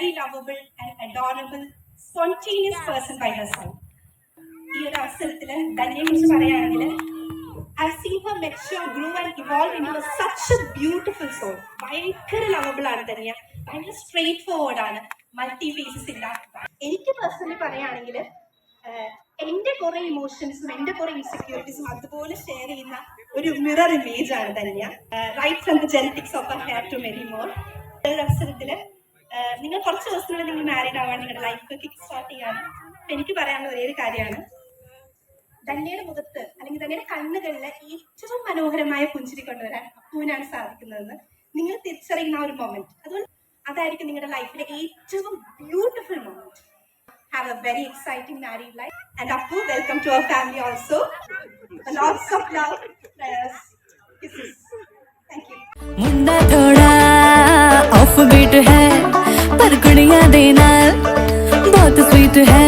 very lovable and adorable, spontaneous person by her side. ഈ ഒരു അവസരത്തിൽ ധന്യയെ കുറിച്ച് പറയുകയാണെങ്കിൽ I've seen her mature, grow and evolve into such a beautiful soul. ഭയങ്കര lovable ആണ് ധന്യ, ഭയങ്കര സ്ട്രെയിറ്റ് ഫോർവേഡ് ആണ്, മൾട്ടി ഫേസസ് ഇല്ലാത്ത. എനിക്ക് പേഴ്സണലി പറയുകയാണെങ്കിൽ എന്റെ കുറെ ഇമോഷൻസും എന്റെ കുറെ ഇൻസെക്യൂരിറ്റീസും അതുപോലെ ഷെയർ ചെയ്യുന്ന ഒരു മിറർ ഇമേജ് ആണ് Dhanya. Right from the genetics of hair to many more. ഒരു അവസരത്തില് നിങ്ങൾ കുറച്ച് ദിവസത്തിനുള്ളിൽ നിങ്ങൾ മാരീഡ് ആവാൻ നിങ്ങളുടെ ലൈഫ് കിക്ക് സ്റ്റാർട്ട് ചെയ്യാണ്. എനിക്ക് പറയാനുള്ള ഒരേ ഒരു കാര്യമാണ്, ധന്യയുടെ മുഖത്ത് അല്ലെങ്കിൽ ധന്യയുടെ കണ്ണുകളിലെ ഏറ്റവും മനോഹരമായ പുഞ്ചിരി കൊണ്ടുവരാൻ അപ്പുവിനാണ് സാധിക്കുന്നതെന്ന് നിങ്ങൾ തിരിച്ചറിയുന്ന ഒരു മൊമെന്റ്. അതുകൊണ്ട് അതായിരിക്കും നിങ്ങളുടെ ലൈഫിലെ ഏറ്റവും beautiful moment. Have a very exciting married life. And Appu, welcome to our family also. Lots of love, prayers, kisses. Thank you. मुंडा थोड़ा ऑफ बीट है पर गुड़िया देना बहुत स्वीट है.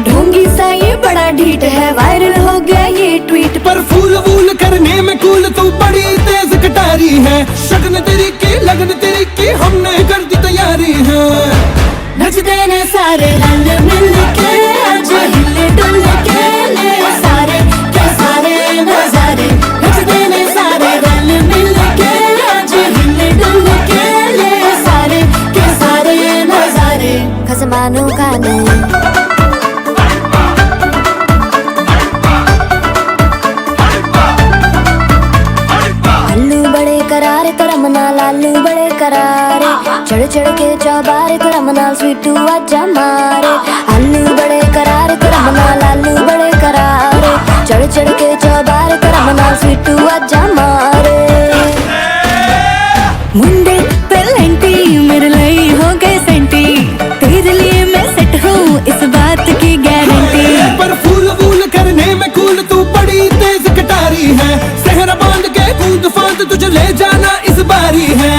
ढोंगी सा ये बड़ा ढीठ है, वायरल हो गया ये ट्वीट. पर फूल वूल करने में कूल तू बड़ी तेज कटारी है. शगन तेरी की लगन तेरी की हमने कर दी तैयारी है. नचते ने सारे रंग मिल के आज हिले डुल के ले सारे के सारे नजारे. नचते ने सारे रंग मिल के आज हिले डुल के ले सारे के सारे नजारे. खसमानों का नहीं करारे करमना लालू बड़े करारे. चढ़ चढ़ के चौबारे करमना स्वीटू आजा मारे. आलू बड़े करारे करमना लालू बड़े करारे. चढ़ चढ़ के चौबारे करमना स्वीटू आजा मारे. मुंडे पेलेंटी मेरे लिए हो गए सेंटी, तेरे लिए मैं सेट हूँ इस बात की गारंटी. पर फूल वूल करने में कूल तू बड़ी तेज कटारी है. सहरा बांध के कूद फांद तुझे ले जाना इस बारी है.